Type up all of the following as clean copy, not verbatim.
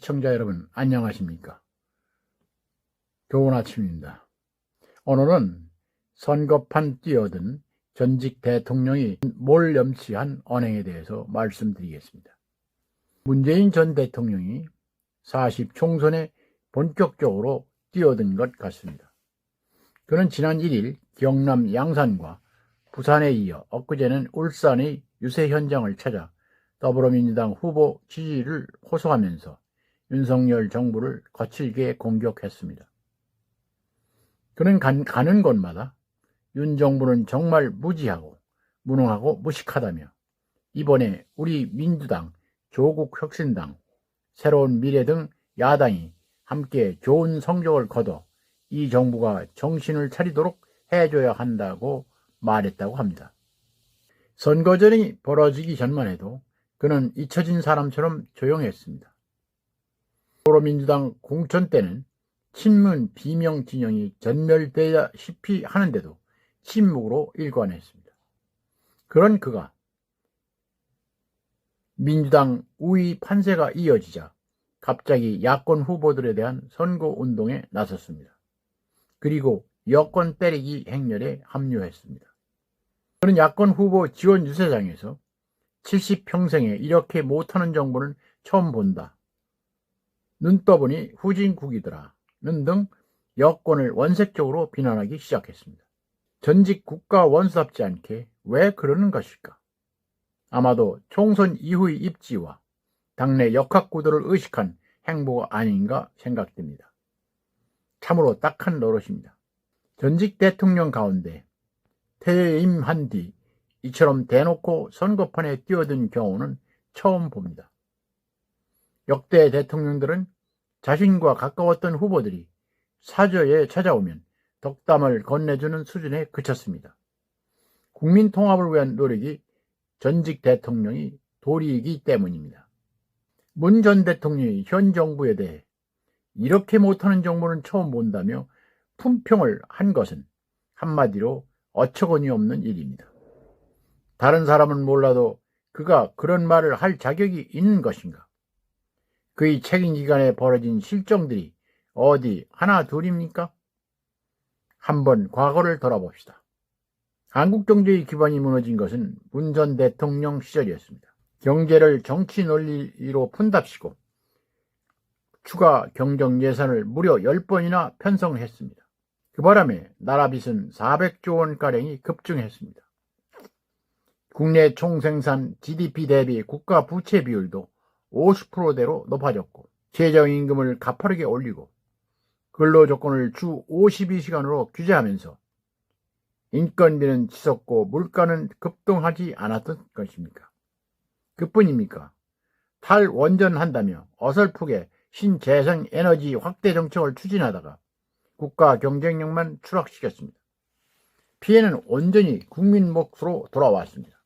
시청자 여러분 안녕하십니까? 좋은 아침입니다. 오늘은 선거판 뛰어든 전직 대통령이 몰염치한 언행에 대해서 말씀드리겠습니다. 문재인 전 대통령이 40 총선에 본격적으로 뛰어든 것 같습니다. 그는 지난 1일 경남 양산과 부산에 이어 엊그제는 울산의 유세 현장을 찾아 더불어민주당 후보 지지를 호소하면서 윤석열 정부를 거칠게 공격했습니다. 그는 가는 곳마다 윤 정부는 정말 무지하고 무능하고 무식하다며 이번에 우리 민주당, 조국혁신당, 새로운 미래 등 야당이 함께 좋은 성적을 거둬 이 정부가 정신을 차리도록 해줘야 한다고 말했다고 합니다. 선거전이 벌어지기 전만 해도 그는 잊혀진 사람처럼 조용했습니다. 더불어민주당 공천 때는 친문 비명 진영이 전멸되다시피 하는데도 침묵으로 일관했습니다. 그런 그가 민주당 우위 판세가 이어지자 갑자기 야권 후보들에 대한 선거운동에 나섰습니다. 그리고 여권 때리기 행렬에 합류했습니다. 그는 야권 후보 지원 유세장에서 70평생에 이렇게 못하는 정부는 처음 본다. 눈 떠보니 후진국이더라는 등 여권을 원색적으로 비난하기 시작했습니다. 전직 국가 원수답지 않게 왜 그러는 것일까? 아마도 총선 이후의 입지와 당내 역학구도를 의식한 행보가 아닌가 생각됩니다. 참으로 딱한 노릇입니다. 전직 대통령 가운데 퇴임한 뒤 이처럼 대놓고 선거판에 뛰어든 경우는 처음 봅니다. 역대 대통령들은 자신과 가까웠던 후보들이 사저에 찾아오면 덕담을 건네주는 수준에 그쳤습니다. 국민 통합을 위한 노력이 전직 대통령이 도리이기 때문입니다. 문 전 대통령이 현 정부에 대해 이렇게 못하는 정부는 처음 본다며 품평을 한 것은 한마디로 어처구니 없는 일입니다. 다른 사람은 몰라도 그가 그런 말을 할 자격이 있는 것인가? 그의 책임 기간에 벌어진 실정들이 어디 하나 둘입니까? 한번 과거를 돌아봅시다. 한국 경제의 기반이 무너진 것은 문 전 대통령 시절이었습니다. 경제를 정치 논리로 푼답시고 추가 경정 예산을 무려 10번이나 편성했습니다. 그 바람에 나라 빚은 400조 원가량이 급증했습니다. 국내 총생산 GDP 대비 국가 부채 비율도 50%대로 높아졌고 최저임금을 가파르게 올리고 근로조건을 주 52시간으로 규제하면서 인건비는 치솟고 물가는 급등하지 않았던 것입니까? 그뿐입니까? 탈원전한다며 어설프게 신재생 에너지 확대 정책을 추진하다가 국가 경쟁력만 추락시켰습니다. 피해는 온전히 국민 몫으로 돌아왔습니다.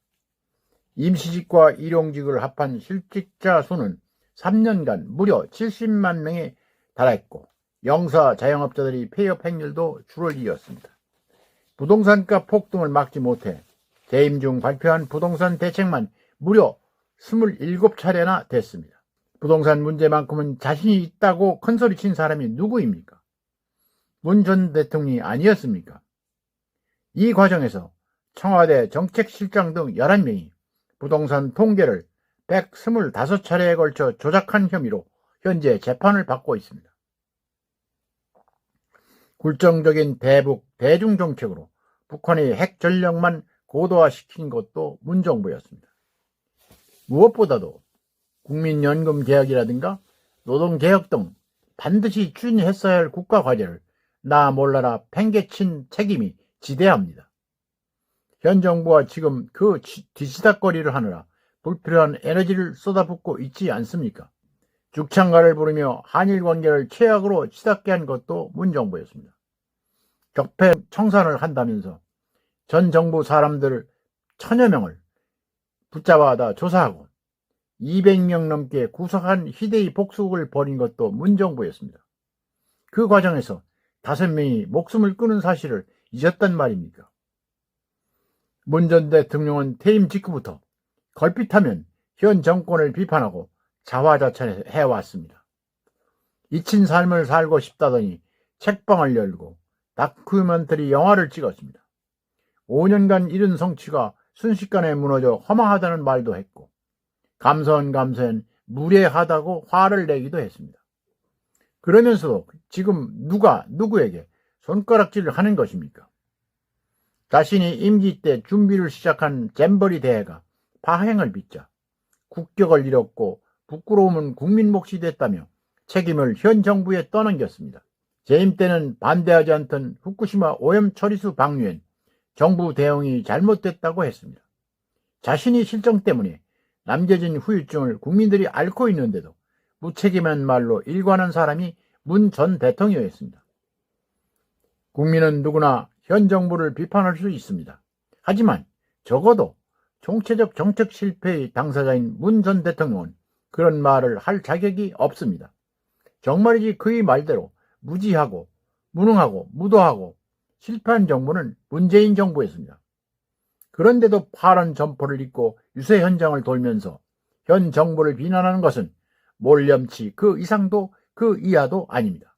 임시직과 일용직을 합한 실직자 수는 3년간 무려 70만 명에 달했고 영사 자영업자들이 폐업 행렬도 줄을 이었습니다. 부동산가 폭등을 막지 못해 재임 중 발표한 부동산 대책만 무려 27차례나 됐습니다. 부동산 문제만큼은 자신이 있다고 큰소리친 사람이 누구입니까? 문 전 대통령이 아니었습니까? 이 과정에서 청와대 정책실장 등 11명이 부동산 통계를 125차례에 걸쳐 조작한 혐의로 현재 재판을 받고 있습니다. 굴종적인 대북 대중정책으로 북한의 핵 전력만 고도화시킨 것도 문정부였습니다. 무엇보다도 국민연금 개혁이라든가 노동개혁 등 반드시 추진했어야 할 국가과제를 나 몰라라 팽개친 책임이 지대합니다. 현 정부와 지금 그 뒤치다거리를 하느라 불필요한 에너지를 쏟아붓고 있지 않습니까? 죽창가를 부르며 한일 관계를 최악으로 치닫게 한 것도 문정부였습니다. 적폐 청산을 한다면서 전 정부 사람들 1000여 명을 붙잡아다 조사하고 200명 넘게 구속한 희대의 복수를 벌인 것도 문정부였습니다. 그 과정에서 5명이 목숨을 끊은 사실을 잊었단 말입니까? 문 전 대통령은 퇴임 직후부터 걸핏하면 현 정권을 비판하고 자화자찬해왔습니다. 잊힌 삶을 살고 싶다더니 책방을 열고 다큐멘터리 영화를 찍었습니다. 5년간 이룬 성취가 순식간에 무너져 허망하다는 말도 했고 감사한 무례하다고 화를 내기도 했습니다. 그러면서도 지금 누가 누구에게 손가락질을 하는 것입니까? 자신이 임기 때 준비를 시작한 잼버리 대회가 파행을 빚자 국격을 잃었고 부끄러움은 국민 몫이 됐다며 책임을 현 정부에 떠넘겼습니다. 재임 때는 반대하지 않던 후쿠시마 오염 처리수 방류엔 정부 대응이 잘못됐다고 했습니다. 자신이 실정 때문에 남겨진 후유증을 국민들이 앓고 있는데도 무책임한 말로 일관한 사람이 문 전 대통령이었습니다. 국민은 누구나 현 정부를 비판할 수 있습니다. 하지만 적어도 총체적 정책 실패의 당사자인 문 전 대통령은 그런 말을 할 자격이 없습니다. 정말이지 그의 말대로 무지하고 무능하고 무도하고 실패한 정부는 문재인 정부였습니다. 그런데도 파란 점퍼를 입고 유세 현장을 돌면서 현 정부를 비난하는 것은 몰염치 그 이상도 그 이하도 아닙니다.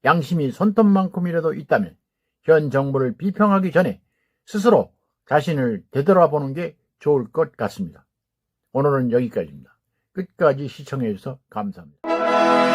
양심이 손톱만큼이라도 있다면 현 정부를 비평하기 전에 스스로 자신을 되돌아보는 게 좋을 것 같습니다. 오늘은 여기까지입니다. 끝까지 시청해 주셔서 감사합니다.